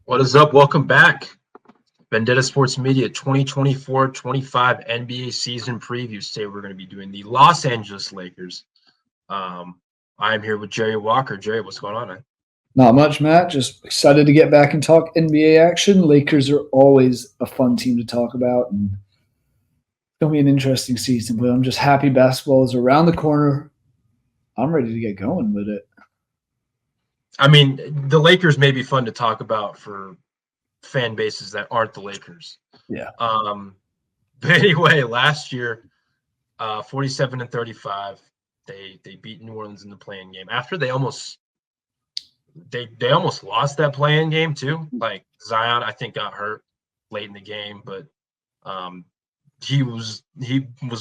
What is up? Welcome back. Vendetta Sports Media 2024-25 NBA season preview. Today we're going to be doing the Los Angeles Lakers. I'm here with Jerry Walker. Jerry, what's going on, man? Not much, Matt. Just excited to get back and talk NBA action. Lakers are always a fun team to talk about, and it's going to be an interesting season. But I'm just happy basketball is around the corner. I'm ready to get going with it. I mean, the Lakers may be fun to talk about for fan bases that aren't the Lakers. Yeah. But anyway, last year, 47-35, they beat New Orleans in the play-in game. After they almost lost that play-in game too. Like Zion, I think, got hurt late in the game, but he was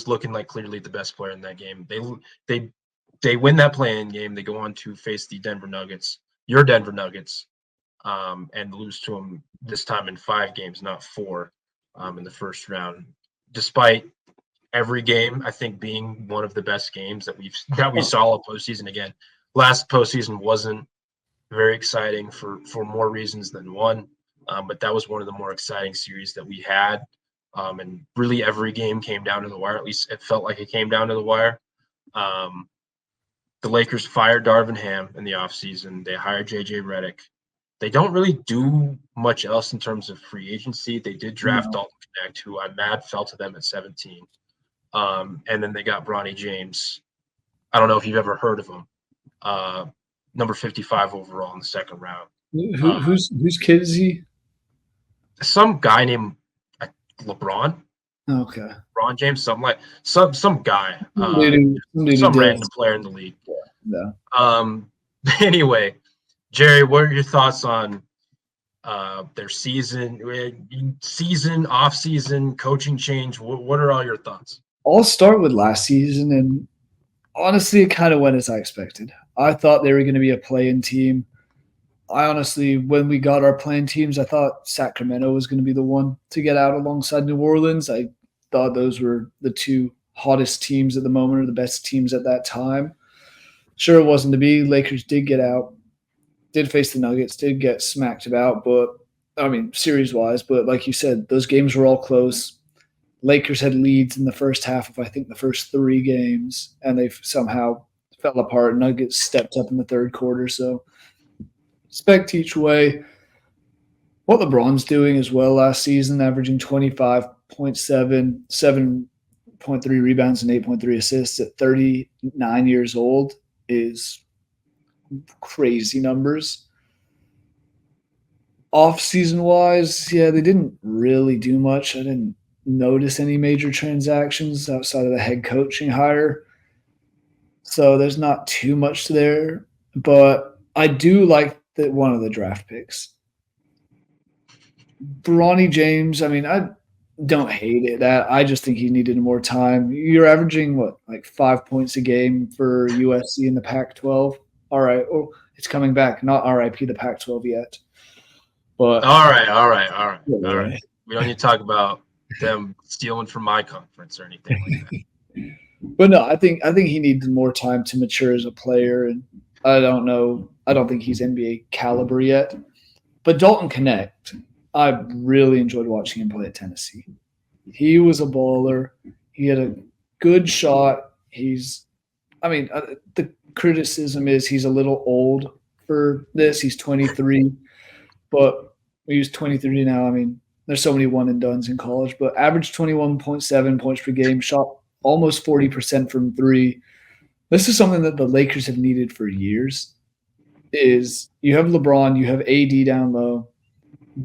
looking like clearly the best player in that game. They win that play-in game. They go on to face the Denver Nuggets, your Denver Nuggets, and lose to them this time in 5 games, not 4, in the first round. Despite every game, I think, being one of the best games that we saw all postseason. Again, last postseason wasn't very exciting for more reasons than one, but that was one of the more exciting series that we had. And really every game came down to the wire. At least it felt like it came down to the wire. The Lakers fired Darvin Ham in the offseason. They hired J.J. Redick. They don't really do much else in terms of free agency. They did draft Dalton Knecht, who I'm mad fell to them at 17. And then they got Bronny James. I don't know if you've ever heard of him. Number 55 overall in the second round. Whose kid is he? Some guy named LeBron. Okay. LeBron James, something like some guy. Some random player in the league. Yeah. Anyway, Jerry, what are your thoughts on their season, off-season, coaching change? What are all your thoughts? I'll start with last season, and honestly, it kind of went as I expected. I thought they were going to be a play-in team. I honestly, when we got our play-in teams, I thought Sacramento was going to be the one to get out alongside New Orleans. I thought those were the 2 hottest teams at the moment, or the best teams at that time. Sure, it wasn't to be. Lakers did get out, did face the Nuggets, did get smacked about, but I mean, series-wise. But like you said, those games were all close. Lakers had leads in the first half of, I think, the first 3 games, and they somehow fell apart. Nuggets stepped up in the third quarter, so respect each way. What LeBron's doing as well last season, averaging 25.7, 7.3 rebounds and 8.3 assists at 39 years old is crazy numbers. Off-season wise, yeah, they didn't really do much. I didn't notice any major transactions outside of the head coaching hire. So there's not too much there. But I do like one of the draft picks. Bronny James, I mean, I don't hate it. I just think he needed more time. You're averaging, like 5 points a game for USC in the Pac-12? All right. Oh, it's coming back. Not RIP the Pac-12 yet. But all right. We don't need to talk about them stealing from my conference or anything like that. But no, I think he needs more time to mature as a player, and I don't know. I don't think he's NBA caliber yet. But Dalton Knecht, I really enjoyed watching him play at Tennessee. He was a baller. He had a good shot. The criticism is he's a little old for this. He's 23, but he's 23 now. I mean, there's so many one-and-dones in college, but averaged 21.7 points per game, shot almost 40% from 3. This is something that the Lakers have needed for years. Is you have LeBron, you have AD down low,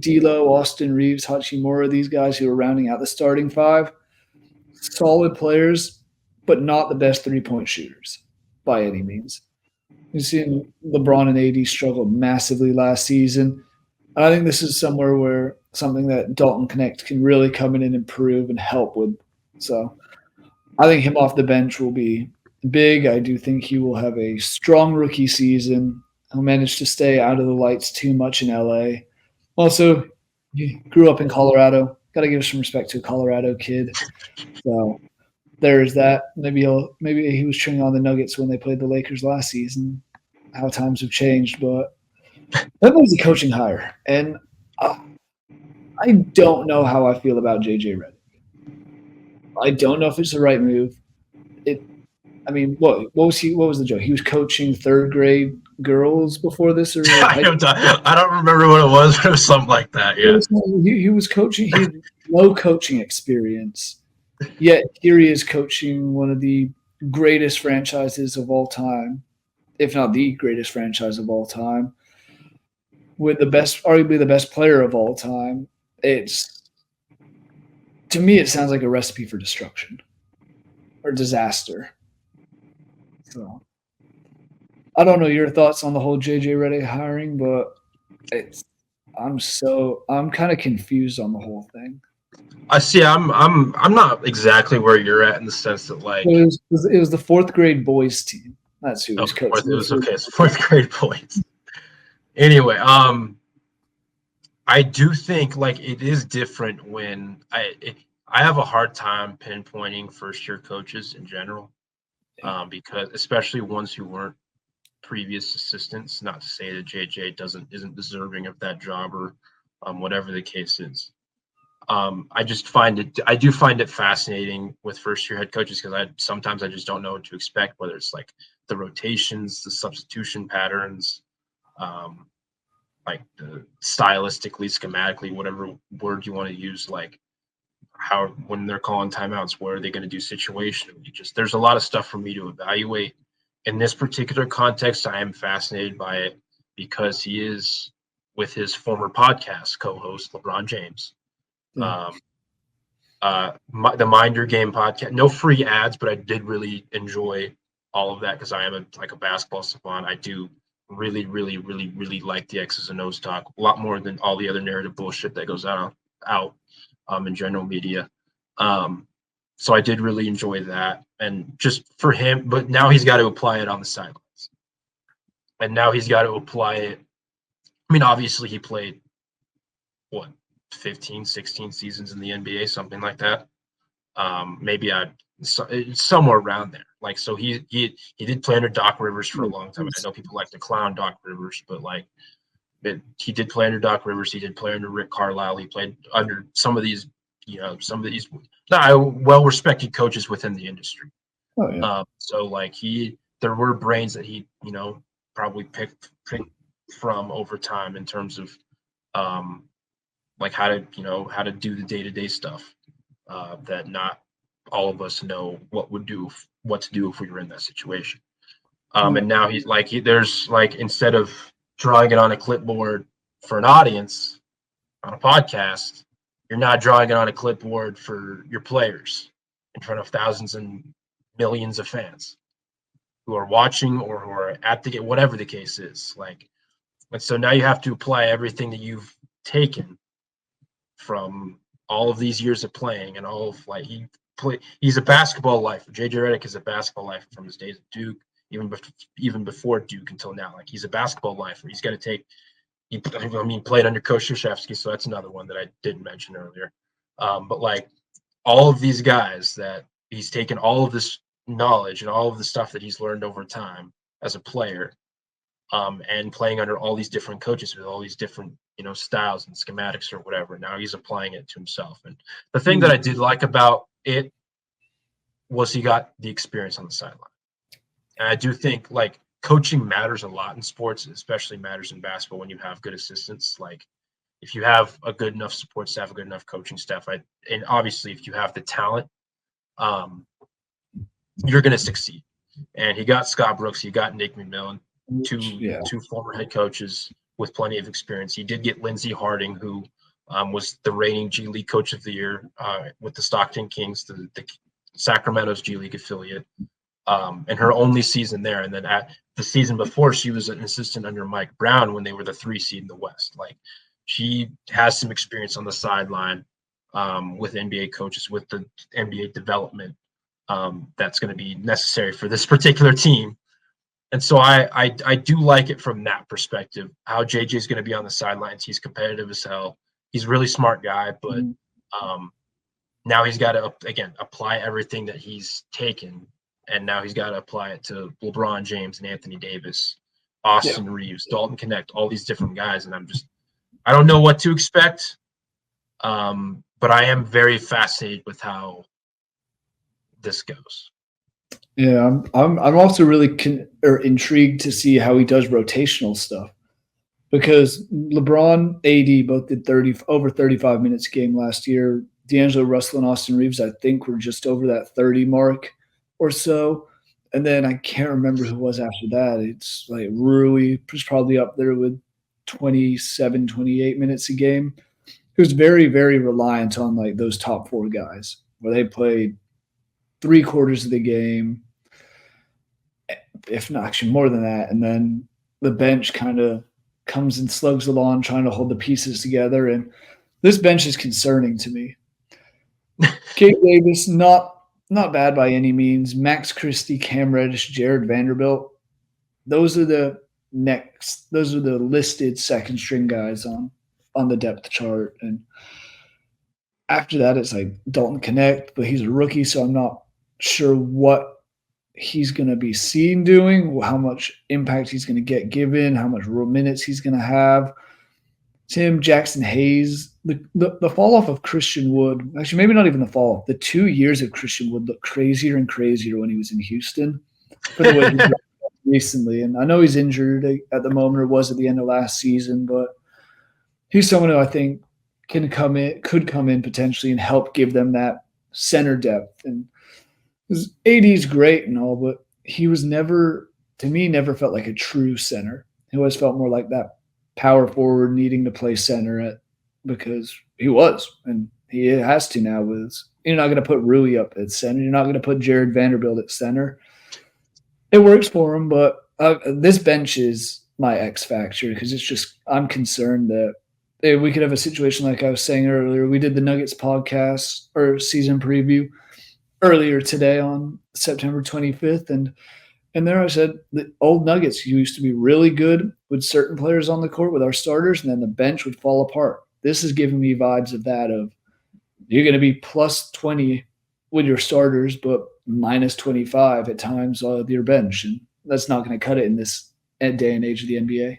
D'Lo, Austin Reeves, Hachimura, these guys who are rounding out the starting 5. Solid players, but not the best three-point shooters by any means. You've seen LeBron and AD struggle massively last season. I think this is something that Dalton Knecht can really come in and improve and help with. So I think him off the bench will be big. I do think he will have a strong rookie season. He'll manage to stay out of the lights too much in LA. Also, he grew up in Colorado. Got to give some respect to a Colorado kid. So there's that. Maybe he was cheering on the Nuggets when they played the Lakers last season. How times have changed, but that was a coaching hire. And I don't know how I feel about JJ Redick. I don't know if it's the right move. What was he? What was the joke? He was coaching third grade girls before this, or I don't remember what it was, but it was something like that. Yeah. he was coaching. He had no coaching experience, yet here he is coaching one of the greatest franchises of all time, if not the greatest franchise of all time, with arguably the best player of all time. To me, it sounds like a recipe for destruction or disaster. So I don't know your thoughts on the whole JJ Redick hiring, but I'm kind of confused on the whole thing. I see. I'm not exactly where you're at in the sense that like it was the fourth grade boys team. That's who was coaching. It was okay. It's fourth grade boys. Anyway, I do think like it is different when I have a hard time pinpointing first year coaches in general, because especially ones who weren't previous assistants. Not to say that JJ isn't deserving of that job or whatever the case is. I do find it fascinating with first year head coaches because sometimes I just don't know what to expect, whether it's like the rotations, the substitution patterns, like the stylistically, schematically, whatever word you want to use, like how when they're calling timeouts, what are they going to do situationally? There's a lot of stuff for me to evaluate. In this particular context, I am fascinated by it because he is with his former podcast co-host LeBron James. Yeah. The Mind Your Game podcast, no free ads, but I did really enjoy all of that because I am a basketball savant. I do really, really, really, really like the X's and O's talk a lot more than all the other narrative bullshit that goes out in general media. So I did really enjoy that, and just for him, but now he's got to apply it on the sidelines, and now he's got to apply it. I mean, obviously he played 15, 16 seasons in the NBA, something like that. Maybe somewhere around there. Like, so he did play under Doc Rivers for a long time. I know people like to clown Doc Rivers, but like he did play under Doc Rivers. He did play under Rick Carlisle. He played under some of these well-respected coaches within the industry. Oh, yeah. So like there were brains that he, probably picked from over time in terms of like how to do the day-to-day stuff that not all of us know what to do if we were in that situation. And now he's like, there's like, instead of drawing it on a clipboard for an audience on a podcast, you're not drawing it on a clipboard for your players in front of thousands and millions of fans who are watching or who are at the game, whatever the case is. Like, and so now you have to apply everything that you've taken from all of these years of playing and all of like he's a basketball lifer. JJ Redick is a basketball lifer from his days at Duke, even before Duke until now. Like, he's a basketball lifer. He's got to take. He played under Coach Krzyzewski, so that's another one that I didn't mention earlier. But like all of these guys that he's taken all of this knowledge and all of the stuff that he's learned over time as a player, and playing under all these different coaches with all these different styles and schematics or whatever. Now he's applying it to himself. And the thing that I did like about it was he got the experience on the sideline. And I do think like coaching matters a lot in sports, especially matters in basketball when you have good assistants. Like, if you have a good enough support staff, a good enough coaching staff, and obviously if you have the talent, you're going to succeed. And he got Scott Brooks, he got Nick McMillan, two former head coaches with plenty of experience. He did get Lindsey Harding, who was the reigning G League Coach of the Year with the Stockton Kings, the Sacramento's G League affiliate, and her only season there. And then at the season before, she was an assistant under Mike Brown when they were the 3 seed in the West. Like, she has some experience on the sideline with NBA coaches, with the NBA development that's going to be necessary for this particular team. And so I do like it from that perspective, how JJ is going to be on the sidelines. He's competitive as hell. He's a really smart guy, but now he's got to, again, apply everything that he's taken. And now he's got to apply it to LeBron James and Anthony Davis, Austin Reeves, Dalton Connect, all these different guys. And I don't know what to expect, but I am very fascinated with how this goes. Yeah, I'm also really intrigued to see how he does rotational stuff because LeBron, AD both did 35 minutes a game last year. D'Angelo Russell and Austin Reeves, I think, were just over that 30 mark or so. And then I can't remember who was after that. It's like Rui was probably up there with 27, 28 minutes a game. He was very, very reliant on like those top four guys where they played 3/4 of the game, if not actually more than that. And then the bench kind of comes and slugs along trying to hold the pieces together. And this bench is concerning to me. Kate Davis, not bad by any means. Max Christie, Cam Reddish, Jared Vanderbilt. Those are the listed second string guys on the depth chart. And after that, it's like Dalton Connect, but he's a rookie, so I'm not sure what he's going to be seen doing, how much impact he's going to get given, how much real minutes he's going to have. Tim Jackson Hayes, the fall off of Christian Wood, actually maybe not even the fall off, the 2 years of Christian Wood looked crazier and crazier when he was in Houston for the way he recently. And I know he's injured at the moment or was at the end of last season, but he's someone who I think could come in potentially and help give them that center depth. And AD is great and all, but he was never felt like a true center. He always felt more like that power forward needing to play center because he was, and he has to now. You're not going to put Rui up at center. You're not going to put Jared Vanderbilt at center. It works for him, but this bench is my X factor because it's just I'm concerned that we could have a situation like I was saying earlier. We did the Nuggets podcast or season preview earlier today on September 25th, and there I said the old Nuggets used to be really good with certain players on the court with our starters, and then the bench would fall apart. This is giving me vibes of that of you're going to be plus 20 with your starters, but minus 25 at times with your bench, and that's not going to cut it in this day and age of the NBA.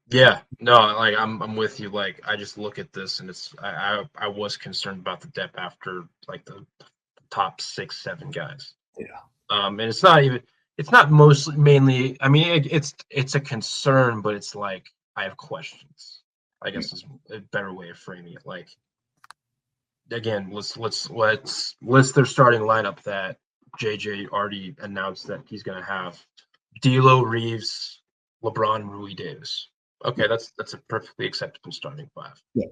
Yeah, no, like I'm with you. Like I just look at this and I was concerned about the depth after like the top 6, 7 guys. Yeah. And it's not mainly. I mean, it's a concern, but it's like I have questions. I guess is a better way of framing it. Like again, let's list their starting lineup that JJ already announced that he's going to have: D'Lo, Reeves, LeBron, Rui, Davis. Okay, that's a perfectly acceptable starting 5. Yeah.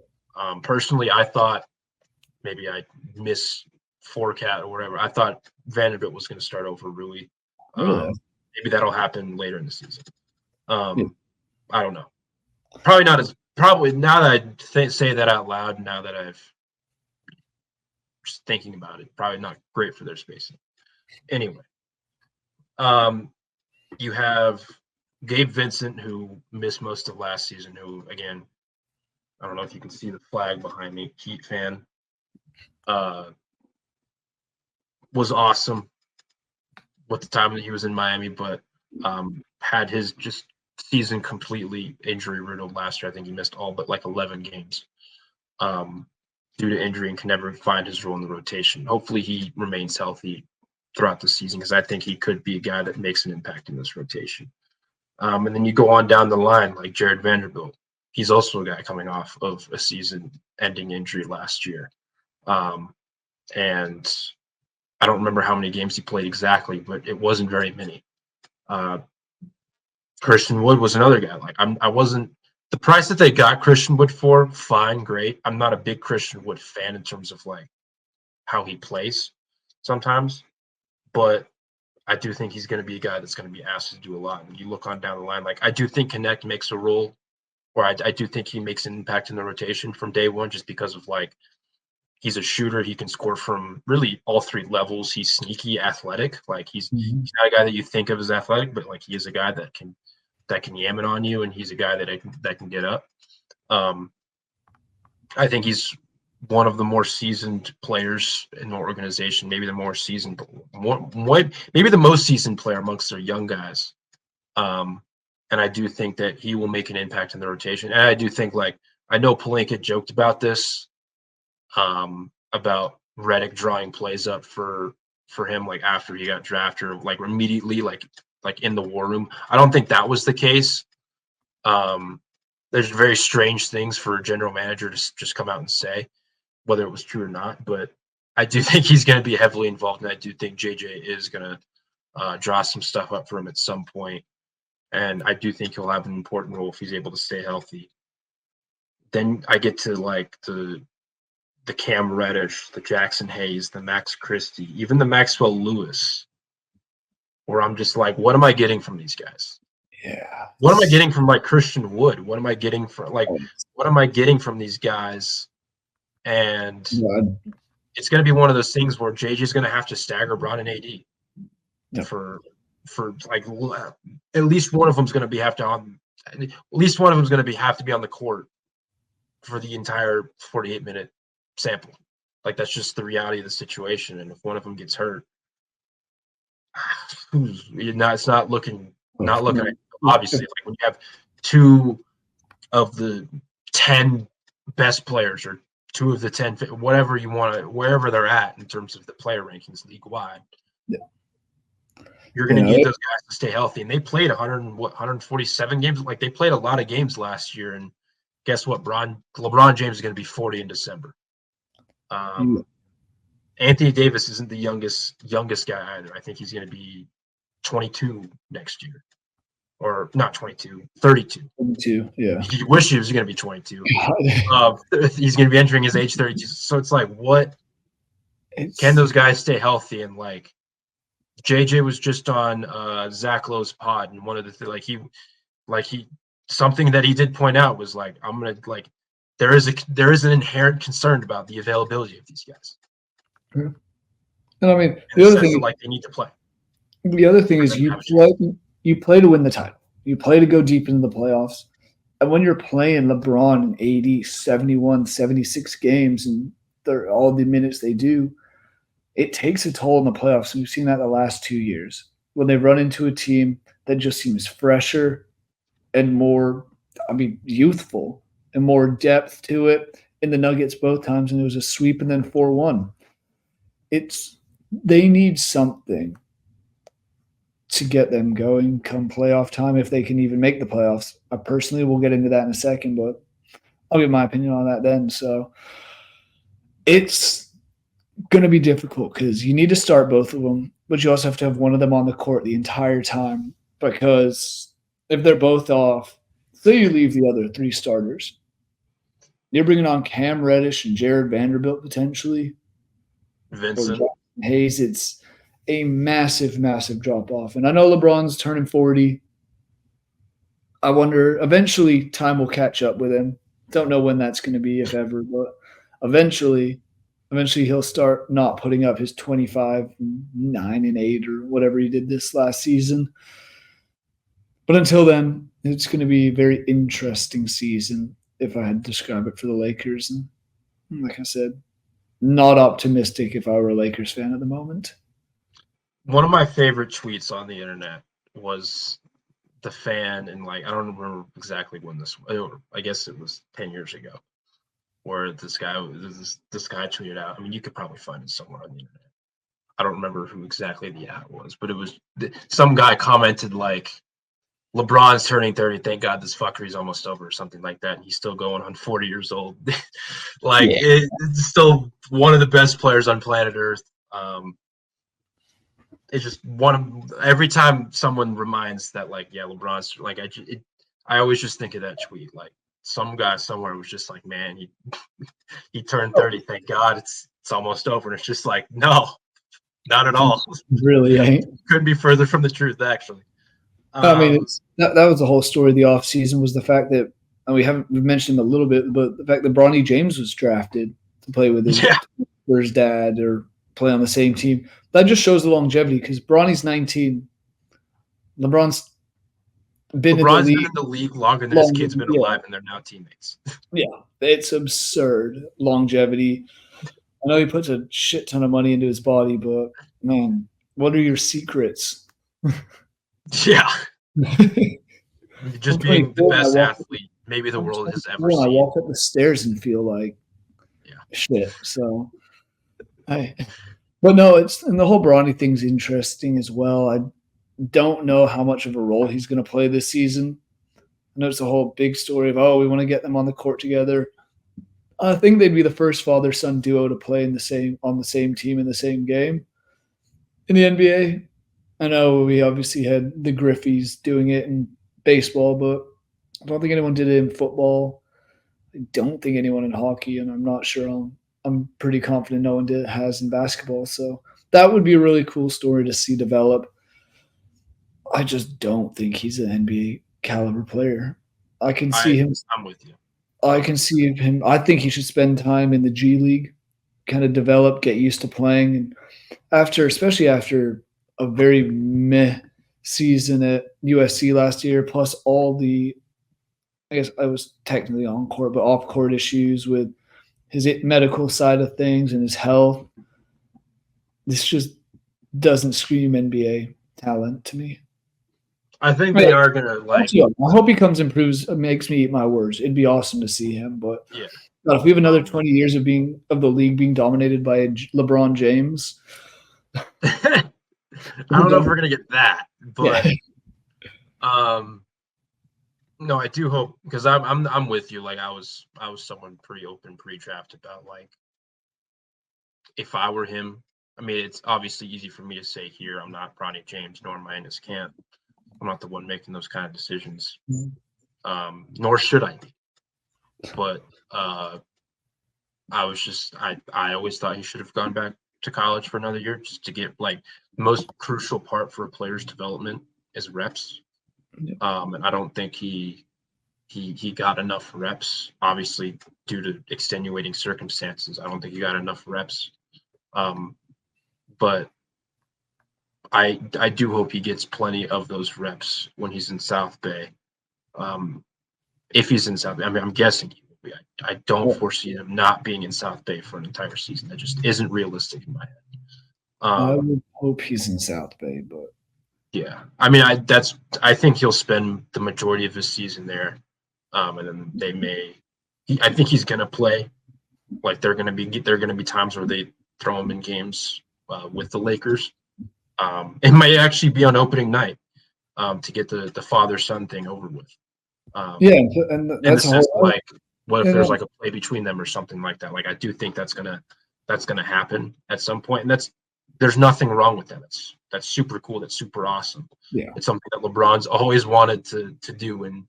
Personally, I thought maybe I misforecast or whatever. I thought Vanderbilt was going to start over Rui. Maybe that'll happen later in the season. I don't know. Probably now that I say that out loud, now that I've just thinking about it, probably not great for their spacing. Anyway, you have Gabe Vincent, who missed most of last season, who, again, I don't know if you can see the flag behind me, Heat fan, was awesome with the time that he was in Miami, but had his just season completely injury riddled last year. I think he missed all but like 11 games due to injury and can never find his role in the rotation. Hopefully he remains healthy throughout the season because I think he could be a guy that makes an impact in this rotation. And then you go on down the line like Jared Vanderbilt. He's also a guy coming off of a season-ending injury last year. And I don't remember how many games he played exactly, but it wasn't very many. Christian Wood was another guy. Like I wasn't the price that they got Christian Wood for, fine, great. I'm not a big Christian Wood fan in terms of like how he plays sometimes, but I do think he's going to be a guy that's going to be asked to do a lot. And you look on down the line, like I do think Connect makes a role, or I do think he makes an impact in the rotation from day one, just because of like he's a shooter. He can score from really all 3 levels. He's sneaky, athletic. Like he's not a guy that you think of as athletic, but like he is a guy that can yam it on you, and he's a guy that can get up. I think he's one of the more seasoned players in the organization, maybe the most seasoned player amongst their young guys. and I do think that he will make an impact in the rotation. And I do think, like, I know Pelinka joked about this, about Redick drawing plays up for him, like after he got drafted, or like immediately, like in the war room. I don't think that was the case. There's very strange things for a general manager to just come out and say, whether it was true or not. But I do think he's going to be heavily involved, and I do think JJ is going to draw some stuff up for him at some point. And I do think he'll have an important role if he's able to stay healthy. Then I get to like the Cam Reddish, the Jackson Hayes, the Max Christie, even the Maxwell Lewis, where I'm just like, what am I getting from these guys? Yeah. What am I getting from like Christian Wood? What am I getting from what am I getting from these guys? And it's going to be one of those things where JJ's going to have to stagger Bron and AD for like at least one of them's going to have to be on the court for the entire 48-minute sample. Like, that's just the reality of the situation. And if one of them gets hurt, it's not looking obviously, like when you have two of the 10 best players, or two of the 10, whatever you want to, wherever they're at in terms of the player rankings league wide. Yeah. You're going to need those guys to stay healthy. And they played 147 games. Like, they played a lot of games last year. And guess what? LeBron James is going to be 40 in December. Anthony Davis isn't the youngest guy either. I think he's going to be 22 next year. Or not 22, 32. 22, yeah. You wish he was going to be 22. He's going to be entering his age 32. So it's like, can those guys stay healthy? And like, JJ was just on Zach Lowe's pod, and one of the something that he did point out was like, I'm gonna like, there is an inherent concern about the availability of these guys. Yeah. And I mean, the other thing, like, they need to play. The other thing is you play to win the title. You play to go deep into the playoffs. And when you're playing LeBron and AD 71, 76 games, and they're all the minutes they do, it takes a toll in the playoffs. And we've seen that the last 2 years when they run into a team that just seems fresher and more, youthful and more depth to it. In the Nuggets both times, and it was a sweep and then 4-1. They need something to get them going come playoff time, if they can even make the playoffs. I personally will get into that in a second, but I'll give my opinion on that then. So it's going to be difficult because you need to start both of them, but you also have to have one of them on the court the entire time, because if they're both off, say you leave the other three starters, you're bringing on Cam Reddish and Jared Vanderbilt potentially. Vincent Hayes, it's a massive, massive drop-off. And I know LeBron's turning 40. I wonder, eventually time will catch up with him. Don't know when that's going to be, if ever, but eventually he'll start not putting up his 25, 9, and 8 or whatever he did this last season. But until then, it's going to be a very interesting season, if I had to describe it for the Lakers. And like I said, not optimistic if I were a Lakers fan at the moment. One of my favorite tweets on the internet was the fan, and like, I don't remember exactly when this was. I guess it was 10 years ago, where this guy tweeted out. I mean, you could probably find it somewhere on the internet. I don't remember who exactly the ad was, but it was some guy commented like, LeBron's turning 30. Thank God this fuckery's almost over, or something like that. And he's still going on 40 years old. It's still one of the best players on planet Earth. It's just every time someone reminds that, like, yeah, LeBron's like, I always just think of that tweet. Like, some guy somewhere was just like, man, he turned 30. Thank God it's almost over. And it's just like, no, not at all. Really ain't. Couldn't be further from the truth, actually. I mean, that was the whole story of the offseason, was the fact that, and we've mentioned him a little bit, but the fact that Bronny James was drafted to play with his dad or play on the same team. That just shows the longevity, because Bronny's 19. LeBron's been in the league longer than his kid's been alive, and they're now teammates. Yeah, it's absurd longevity. I know he puts a shit ton of money into his body, but man, what are your secrets? Yeah. just I'm being the 24 and I best walk. athlete maybe the I'm world has 24 ever and I seen. walk up the stairs and feel like Yeah. shit. So but no, and the whole Bronny thing's interesting as well. I don't know how much of a role he's going to play this season. I know it's a whole big story of we want to get them on the court together. I think they'd be the first father-son duo to play on the same team in the same game in the NBA. I know we obviously had the Griffies doing it in baseball, but I don't think anyone did it in football. I don't think anyone in hockey, and I'm not sure. I'm pretty confident no one has in basketball. So that would be a really cool story to see develop. I just don't think he's an NBA caliber player. I can see him. I'm with you. I can see him. I think he should spend time in the G League, kind of develop, get used to playing, and especially after a very meh season at USC last year, plus all the, I guess I was technically on court, but off court issues with his medical side of things and his health. This just doesn't scream NBA talent to me. I think they are gonna I hope he comes and makes me eat my words. It'd be awesome to see him, but yeah. God, if we have another 20 years of the league being dominated by LeBron James, I don't know if we're gonna get that, but no, I do hope, because I'm with you. Like I was someone pretty open pre-draft about like if I were him. I mean, it's obviously easy for me to say here. I'm not Bronny James, nor am I in his camp. I'm not the one making those kind of decisions, nor should I be. But I always thought he should have gone back to college for another year just to get like the most crucial part for a player's development is reps. And I don't think he got enough reps, obviously due to extenuating circumstances. I don't think he got enough reps. But I do hope he gets plenty of those reps when he's in South Bay. If he's in South Bay, I mean, I'm guessing he will be. I don't foresee him not being in South Bay for an entire season. That just isn't realistic in my head. I would hope he's in South Bay, but yeah, I mean, I think he'll spend the majority of his season there, and then they may. I think he's gonna play. Like there are gonna be times where they throw him in games with the Lakers. It might actually be on opening night to get the father-son thing over with. and that's in the sense like, what if there's like a play between them or something like that? Like I do think that's gonna happen at some point, and there's nothing wrong with that. That's super cool. That's super awesome. Yeah, it's something that LeBron's always wanted to do, and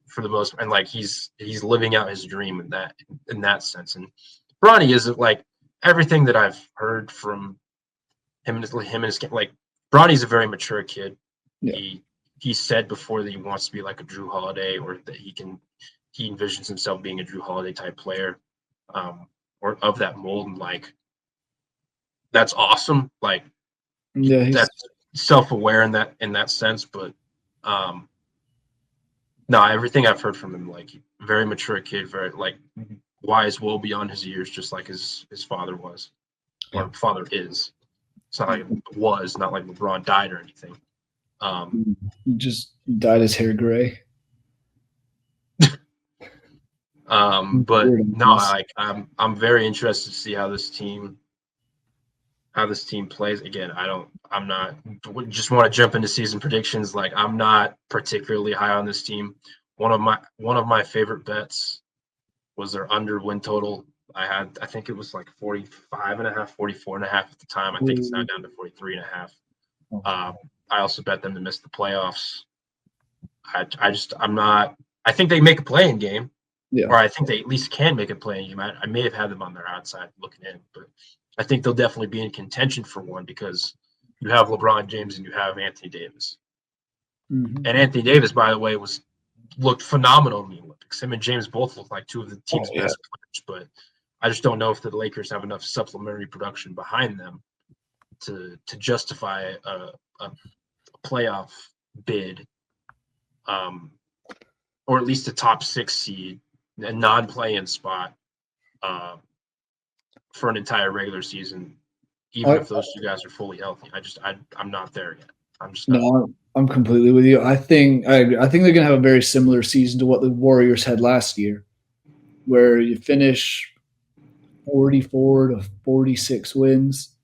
for the most, and like he's living out his dream in that sense. And Bronny isn't like everything that I've heard from him and his like Bronny's a very mature kid. yeah. He said before that he wants to be like a Drew Holiday, or that he envisions himself being a Drew Holiday type player, or of that mold. And like that's awesome. Like that's self-aware in that sense. But no, everything I've heard from him, like very mature kid, very like wise, well beyond his years, just like his father was, or father is. It's not like it was, not like LeBron died or anything. Just dyed his hair gray. But no, like I'm very interested to see how this team plays. Again, I'm not just want to jump into season predictions. Like I'm not particularly high on this team. One of my favorite bets was their under win total. I think it was like 45.5, 44.5 at the time. I think it's now down to 43.5. I also bet them to miss the playoffs. I think they make a play-in game. Yeah. Or I think they at least can make a play-in game. I may have had them on their outside looking in, but I think they'll definitely be in contention for one, because you have LeBron James and you have Anthony Davis. Mm-hmm. And Anthony Davis, by the way, looked phenomenal in the Olympics. Him and James both look like two of the team's best players, but I just don't know if the Lakers have enough supplementary production behind them to justify a playoff bid, or at least a top 6 seed, a non-play-in spot for an entire regular season, even if those two guys are fully healthy. I'm not there yet. I'm just not. No, I'm completely with you. I think they're going to have a very similar season to what the Warriors had last year, where you finish 44 to 46 wins,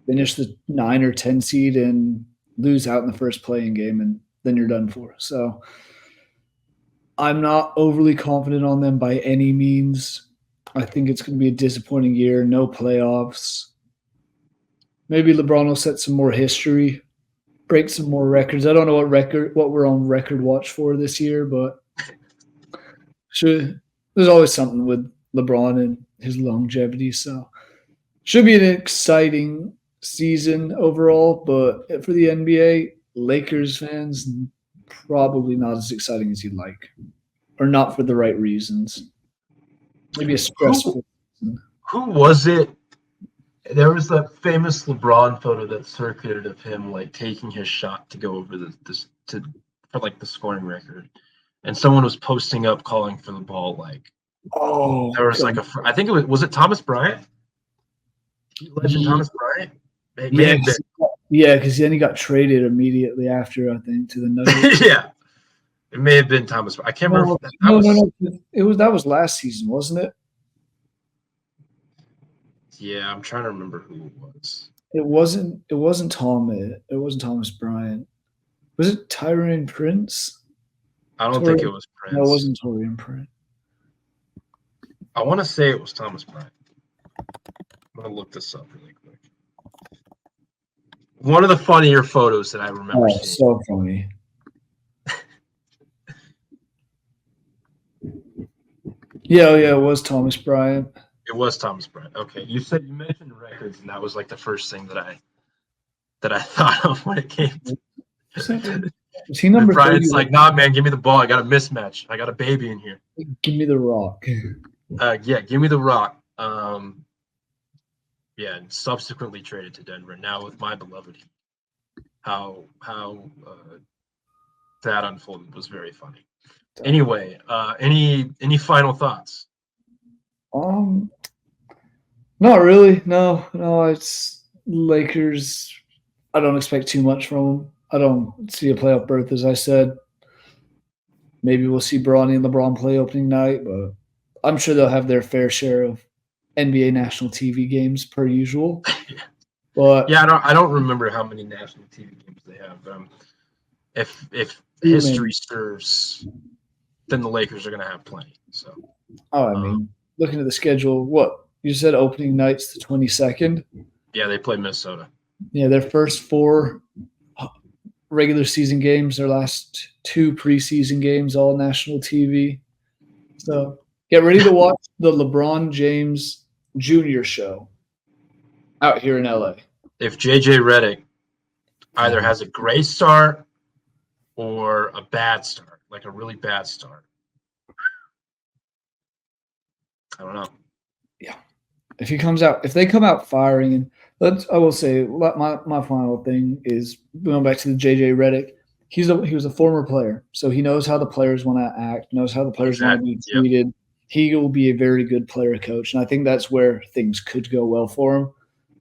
finish the 9 or 10 seed, and lose out in the first playing game, and then you're done for. So I'm not overly confident on them by any means. I think it's going to be a disappointing year. No playoffs. Maybe LeBron will set some more history, break some more records. I don't know what we're on record watch for this year, but there's always something with LeBron and his longevity. So should be an exciting season overall, but for the NBA, Lakers fans, probably not as exciting as you'd like, or not for the right reasons. Maybe a stressful season. Who was it? There was that famous LeBron photo that circulated of him like taking his shot to go over for like the scoring record, and someone was posting up calling for the ball. Like, there was like I think it was it Thomas Bryant, legend Thomas Bryant. Yeah, because then he got traded immediately after, I think, to the Nuggets. Yeah, it may have been Thomas. I can't remember. No. That was last season, wasn't it? Yeah, I'm trying to remember who it was. It wasn't Thomas Bryant. Was it Taurean Prince? I don't think it was Prince. No, it wasn't Taurean Prince. I want to say it was Thomas Bryant. I'm gonna look this up really quick. One of the funnier photos that I remember seeing. So funny. Yeah, it was Thomas Bryant. It was Thomas Bryant. Okay, you mentioned records, and that was like the first thing that I thought of when it came to. Was he number? Bryant's like, nah, man, give me the ball. I got a mismatch. I got a baby in here. Give me the rock. Yeah, give me the rock. Yeah, and subsequently traded to Denver. Now with my beloved Heat. How that unfolded was very funny. Anyway, any final thoughts? Not really. No. It's Lakers. I don't expect too much from them. I don't see a playoff berth, as I said. Maybe we'll see Bronny and LeBron play opening night, but I'm sure they'll have their fair share of NBA national TV games per usual. But yeah, I don't remember how many national TV games they have. If history serves, then the Lakers are going to have plenty. So, I mean, looking at the schedule, what you said, opening night's the 22nd. Yeah, they play Minnesota. Yeah, their first 4 regular season games, their last 2 preseason games, all national TV. So get ready to watch the LeBron James Jr. show out here in LA. If JJ Redick either has a great start or a bad start, like a really bad start, I don't know. Yeah, if they come out firing, and I will say my final thing is going back to the JJ Redick. He was a former player, so he knows how the players want to act, knows how the players want to be treated. Yep. He will be a very good player coach, and I think that's where things could go well for him.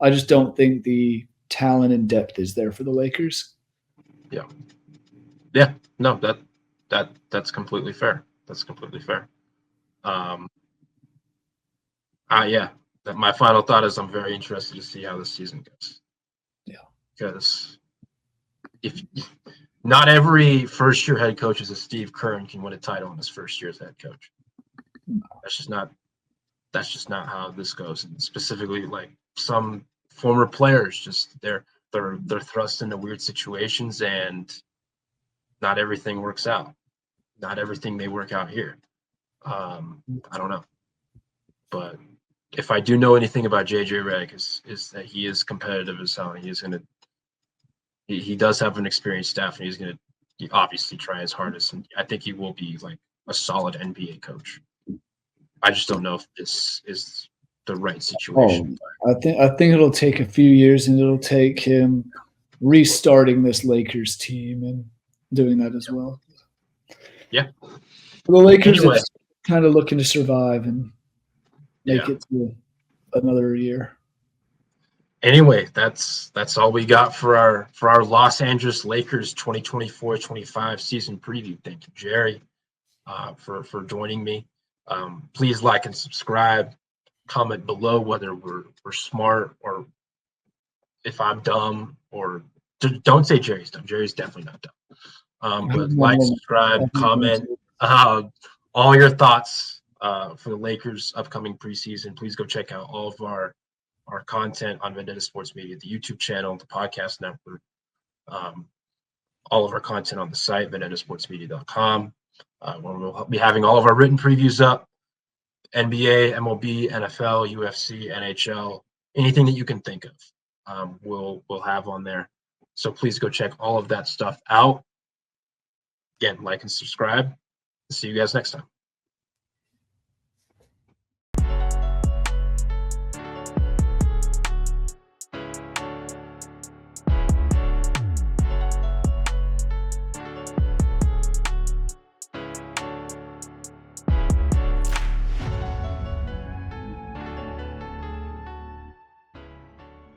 I just don't think the talent and depth is there for the Lakers. Yeah. No, that's completely fair. That's completely fair. Yeah. My final thought is I'm very interested to see how this season goes. Yeah. Because if not every first-year head coach as a Steve Kerr can win a title in his first year as head coach. That's just not how this goes. And specifically, like some former players, just they're thrust into weird situations, and not everything works out. Not everything may work out here. I don't know, but if I do know anything about JJ Redick, is that he is competitive as hell. He does have an experienced staff, and he's gonna obviously try his hardest, and I think he will be like a solid NBA coach. I just don't know if this is the right situation. I think it'll take a few years, and it'll take him restarting this Lakers team and doing that as well. Yeah. The Lakers are kind of looking to survive and make it to another year. Anyway, that's all we got for our Los Angeles Lakers 2024-25 season preview. Thank you, Jerry, for joining me. Please like and subscribe. Comment below whether we're smart or if I'm dumb, or don't say Jerry's dumb. Jerry's definitely not dumb. But like, subscribe, comment, all your thoughts for the Lakers upcoming preseason. Please go check out all of our content on Vendetta Sports Media, the YouTube channel, the podcast network, all of our content on the site, vendettasportsmedia.com. We'll be having all of our written previews up, NBA, MLB, NFL, UFC, NHL, anything that you can think of, we'll have on there. So please go check all of that stuff out. Again, like and subscribe. See you guys next time.